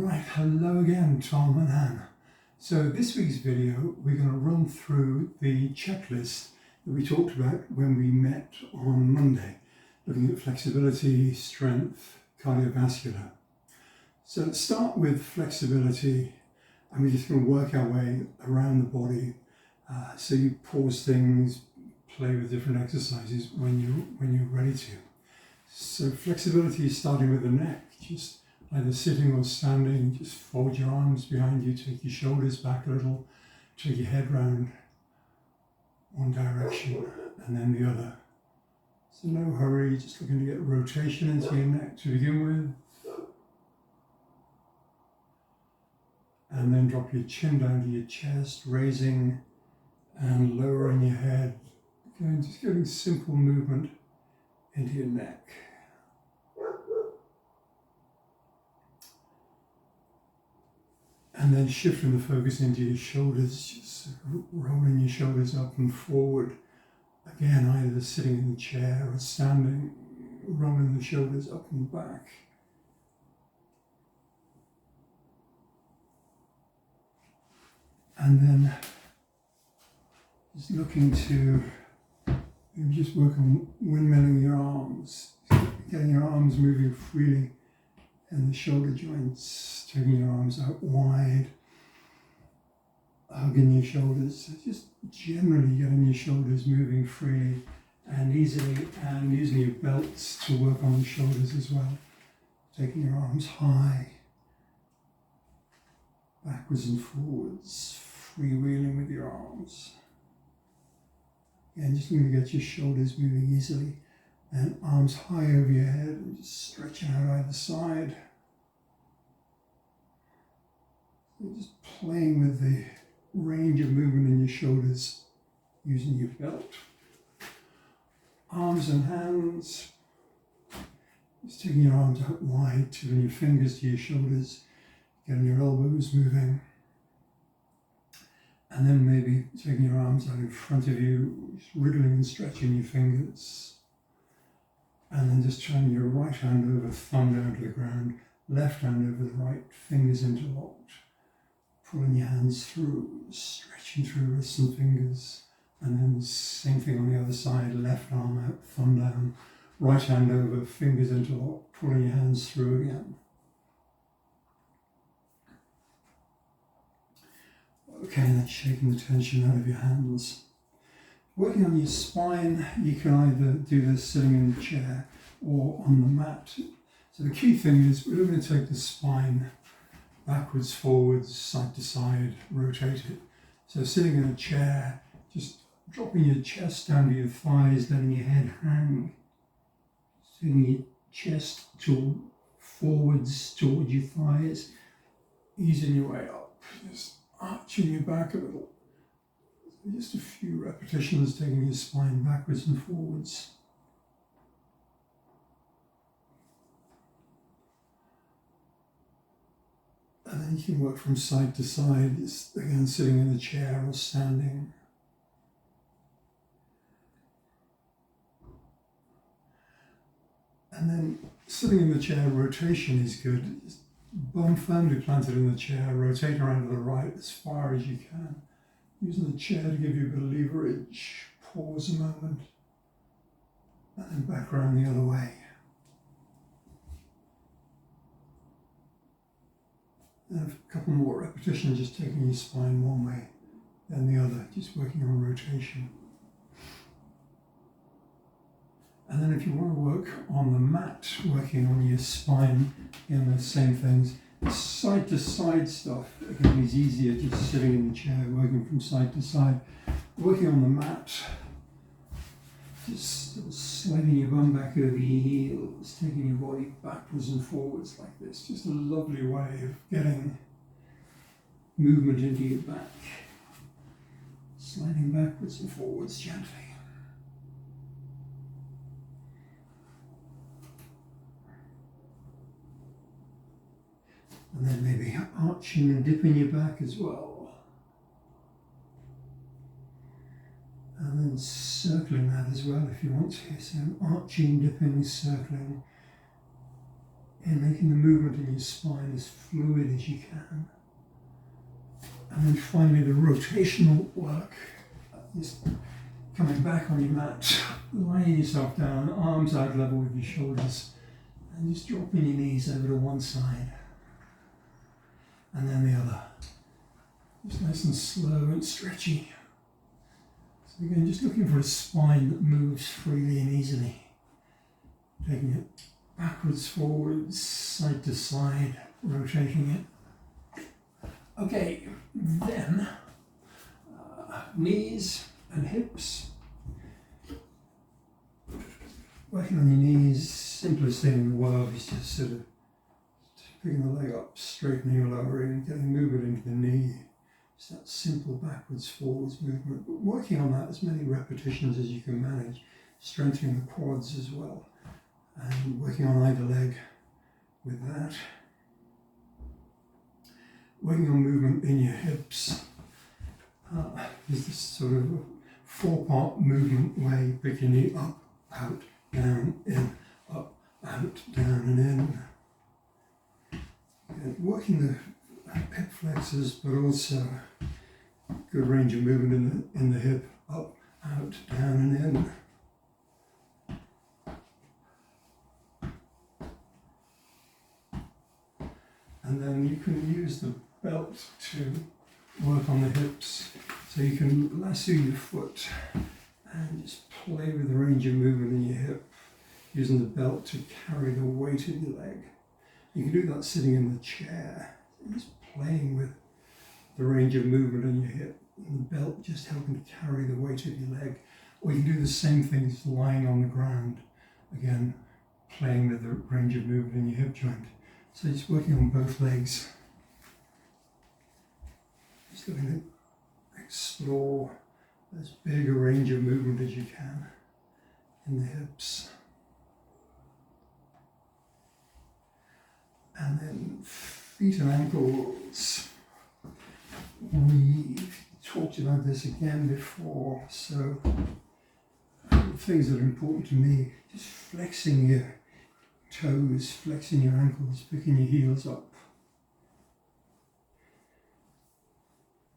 Right, hello again, Tom and Anne. So this week's video, we're going to run through the checklist that we talked about when we met on Monday, looking at flexibility, strength, cardiovascular. So let's start with flexibility, and we're just going to work our way around the body. So you pause things, play with different exercises when you're ready to. So flexibility is starting with the neck, just either sitting or standing. Just fold your arms behind you, take your shoulders back a little, take your head round one direction and then the other. So no hurry, just looking to get rotation into your neck to begin with. And then drop your chin down to your chest, raising and lowering your head. Again, just getting simple movement into your neck. And then shifting the focus into your shoulders, just rolling your shoulders up and forward. Again, either sitting in the chair or standing, rolling the shoulders up and back. And then just looking to maybe just work on windmilling your arms, getting your arms moving freely in the shoulder joints, taking your arms out wide, hugging your shoulders, just generally getting your shoulders moving freely and easily, and using your belts to work on the shoulders as well. Taking your arms high, backwards and forwards, freewheeling with your arms. Again, just going to get your shoulders moving easily and arms high over your head and just stretching out either side. And just playing with the range of movement in your shoulders using your belt. Arms and hands. Just taking your arms out wide, turning your fingers to your shoulders, getting your elbows moving. And then maybe taking your arms out in front of you, just wriggling and stretching your fingers. And then just turning your right hand over, thumb down to the ground, left hand over the right, fingers interlocked. Pulling your hands through, stretching through wrists and fingers. And then the same thing on the other side, left arm out, thumb down, right hand over, fingers interlocked, pulling your hands through again. Okay, and then shaking the tension out of your hands. Working on your spine, you can either do this sitting in the chair or on the mat. So the key thing is we're going to take the spine backwards, forwards, side to side, rotate it. So sitting in a chair, just dropping your chest down to your thighs, letting your head hang. Taking your chest forwards towards your thighs, easing your way up. Just arching your back a little. Just a few repetitions, taking your spine backwards and forwards. And then you can work from side to side, just again sitting in the chair or standing. And then sitting in the chair, rotation is good. Just bum firmly planted in the chair, rotate around to the right as far as you can. Using the chair to give you a bit of leverage, pause a moment, and then back around the other way. And a couple more repetitions, just taking your spine one way, then the other, just working on rotation. And then if you want to work on the mat, working on your spine, again, the same things. Side to side stuff, again, is easier just sitting in the chair, working from side to side. Working on the mat, just sliding your bum back over your heels, taking your body backwards and forwards like this. Just a lovely way of getting movement into your back. Sliding backwards and forwards gently. And then maybe arching and dipping your back as well. And then circling that as well if you want to. So arching, dipping, circling. in making the movement in your spine as fluid as you can. And then finally the rotational work, just coming back on your mat, laying yourself down, arms out level with your shoulders, and just dropping your knees over to one side and then the other. Just nice and slow and stretchy. So again, just looking for a spine that moves freely and easily. Taking it backwards, forwards, side to side, rotating it. Okay, then knees and hips. Working on your knees, simplest thing in the world is just sort of picking the leg up, straightening, lowering, getting movement into the knee. It's that simple backwards, forwards movement. But working on that as many repetitions as you can manage, strengthening the quads as well. And working on either leg with that. Working on movement in your hips. There's this sort of four-part movement way, pick your knee up, out, down, in, up, out, down and in. And working the hip flexors, but also good range of movement in the hip, up, out, down and in. And then you can use the belt to work on the hips. So you can lasso your foot and just play with the range of movement in your hip, using the belt to carry the weight of your leg. You can do that sitting in the chair, just playing with the range of movement in your hip, and the belt just helping to carry the weight of your leg. Or you can do the same thing as lying on the ground, again, playing with the range of movement in your hip joint. So just working on both legs. Just looking to explore as big a range of movement as you can in the hips. And then feet and ankles. We've talked about this again before, so things that are important to me, just flexing your toes, flexing your ankles, picking your heels up.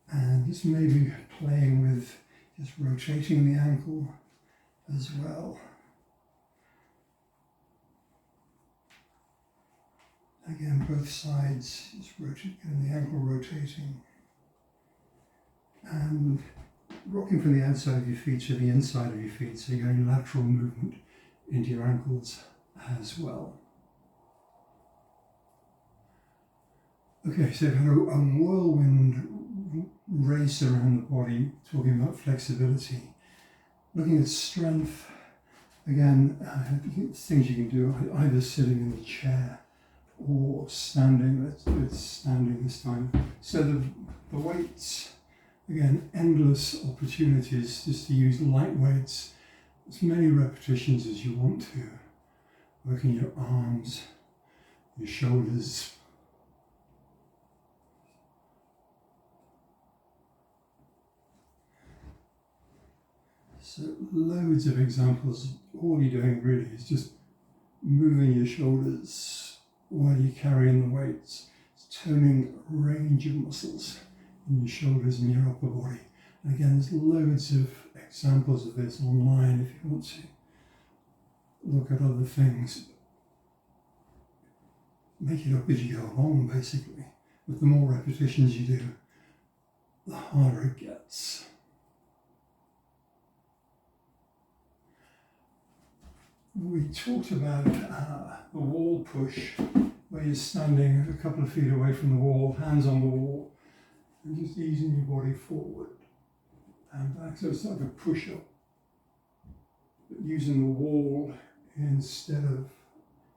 And just maybe playing with just rotating the ankle as well. Again, both sides, just rotate, getting the ankle rotating. And rocking from the outside of your feet to the inside of your feet, so you're getting lateral movement into your ankles as well. Okay, so I've had a whirlwind race around the body, talking about flexibility. Looking at strength, again, things you can do, either sitting in the chair or standing. Let's do it standing this time. So the weights, again, endless opportunities just to use light weights, as many repetitions as you want to. Working your arms, your shoulders. So loads of examples. All you're doing really is just moving your shoulders while you're carrying the weights. It's toning a range of muscles in your shoulders and your upper body. And again, there's loads of examples of this online if you want to look at other things. Make it up as you go along, basically. But the more repetitions you do, the harder it gets. We talked about the wall push, where you're standing a couple of feet away from the wall, hands on the wall, and just easing your body forward and back. So it's like a push-up, but using the wall instead of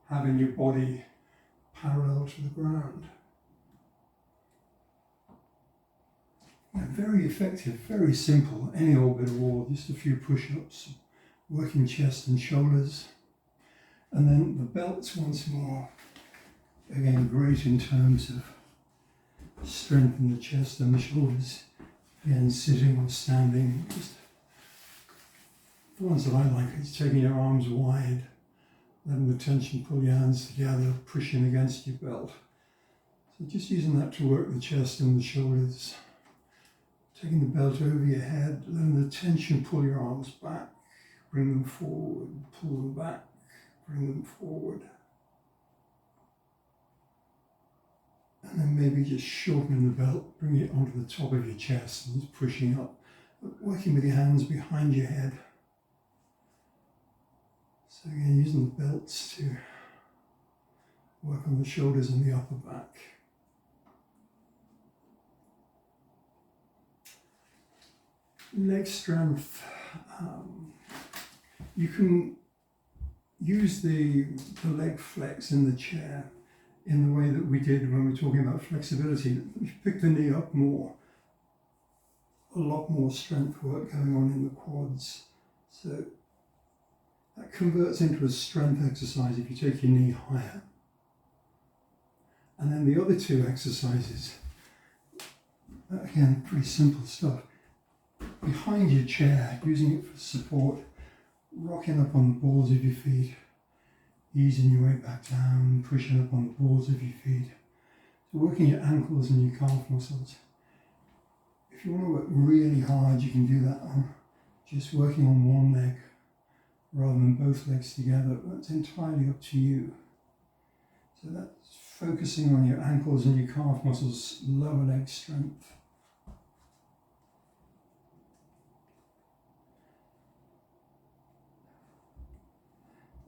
having your body parallel to the ground. And very effective, very simple, any old bit of wall, just a few push-ups. Working chest and shoulders, and then the belts once more. Again, great in terms of strengthening the chest and the shoulders. Again, sitting or standing. Just the ones that I like is taking your arms wide, letting the tension pull your hands together, pushing against your belt. So just using that to work the chest and the shoulders. Taking the belt over your head, letting the tension pull your arms back, bring them forward, pull them back, bring them forward. And then maybe just shortening the belt, bring it onto the top of your chest and just pushing up, working with your hands behind your head. So again, using the belts to work on the shoulders and the upper back. Leg strength. You can use the leg flex in the chair in the way that we did when we were talking about flexibility. You pick the knee up more. A lot more strength work going on in the quads. So that converts into a strength exercise if you take your knee higher. And then the other two exercises, again, pretty simple stuff. Behind your chair, using it for support, rocking up on the balls of your feet, easing your way back down, pushing up on the balls of your feet. So working your ankles and your calf muscles. If you want to work really hard, you can do that on just working on one leg rather than both legs together. That's entirely up to you. So that's focusing on your ankles and your calf muscles, lower leg strength.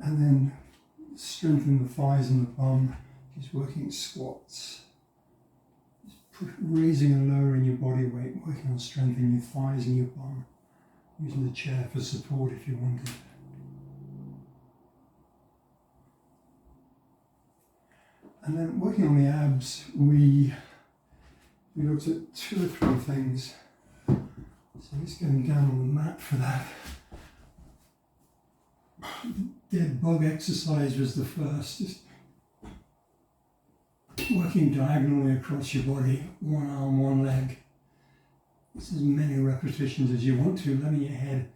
And then strengthen the thighs and the bum, just working squats. Just raising and lowering your body weight, working on strengthening your thighs and your bum. Using the chair for support if you wanted. And then working on the abs, we looked at 2 or 3 things. So just going down on the mat for that. Dead bug exercise was the first, just working diagonally across your body, one arm, one leg. It's as many repetitions as you want to, letting your head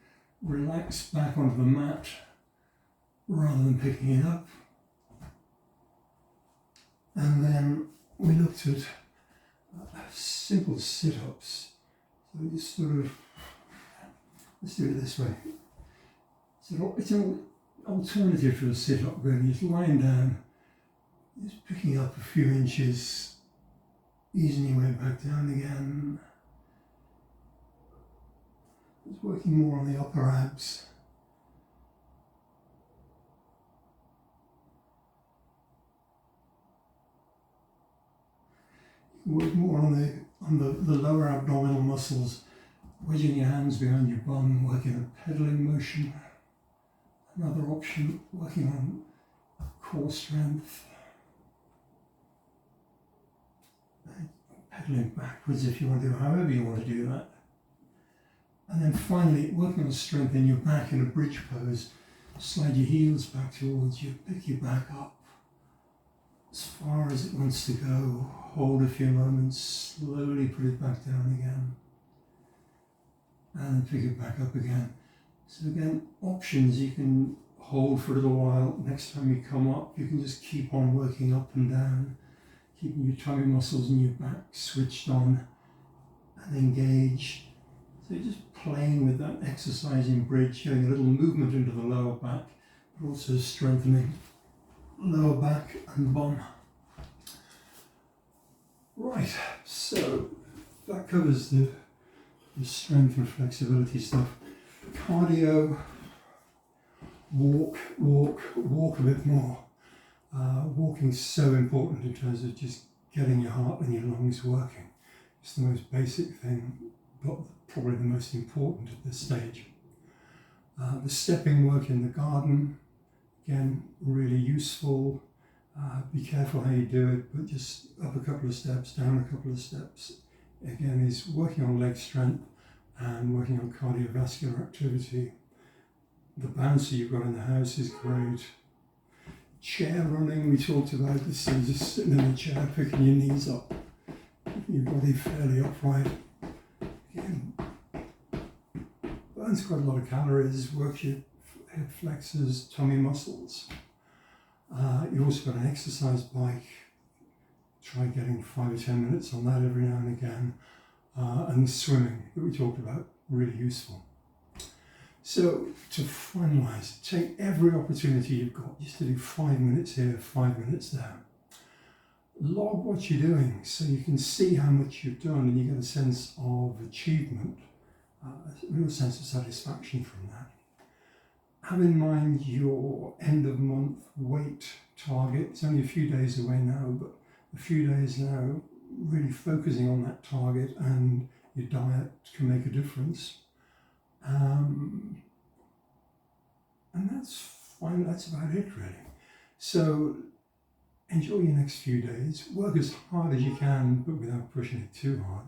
relax back onto the mat rather than picking it up. And then we looked at simple sit-ups. So we just sort of, let's do it this way. So it's an alternative to a sit-up really. Just lying down, just picking up a few inches, easing your way back down again. Just working more on the upper abs. You can work more on the lower abdominal muscles, wedging your hands behind your bum, working a pedaling motion. Another option, working on core strength. Pedaling backwards if you want to do, however you want to do that. And then finally, working on strength in your back in a bridge pose. Slide your heels back towards you, pick your back up as far as it wants to go. Hold a few moments, slowly put it back down again. And pick it back up again. So again, options, you can hold for a little while. Next time you come up, you can just keep on working up and down, keeping your tummy muscles and your back switched on and engaged. So you're just playing with that exercise in bridge, getting a little movement into the lower back, but also strengthening lower back and bum. Right, so that covers the strength and flexibility stuff. Cardio, walk a bit more. Walking is so important in terms of just getting your heart and your lungs working. It's the most basic thing, but probably the most important at this stage. The stepping work in the garden, again, really useful. Be careful how you do it, but just up a couple of steps, down a couple of steps. Again, is working on leg strength and working on cardiovascular activity. The bouncer you've got in the house is great. Chair running, we talked about this, so just sitting in the chair, picking your knees up, keeping your body fairly upright. Again, burns quite a lot of calories, works your hip flexors, tummy muscles. You also got an exercise bike. Try getting 5 or 10 minutes on that every now and again. And swimming that we talked about, really useful. So to finalise, take every opportunity you've got just to do 5 minutes here, 5 minutes there. Log what you're doing so you can see how much you've done and you get a sense of achievement, a real sense of satisfaction from that. Have in mind your end of month weight target. It's only a few days away now, but a few days now, really focusing on that target and your diet can make a difference. And that's fine, that's about it really. So enjoy your next few days, work as hard as you can, but without pushing it too hard.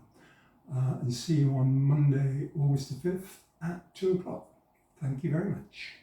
And see you on Monday, August the 5th at 2 o'clock. Thank you very much.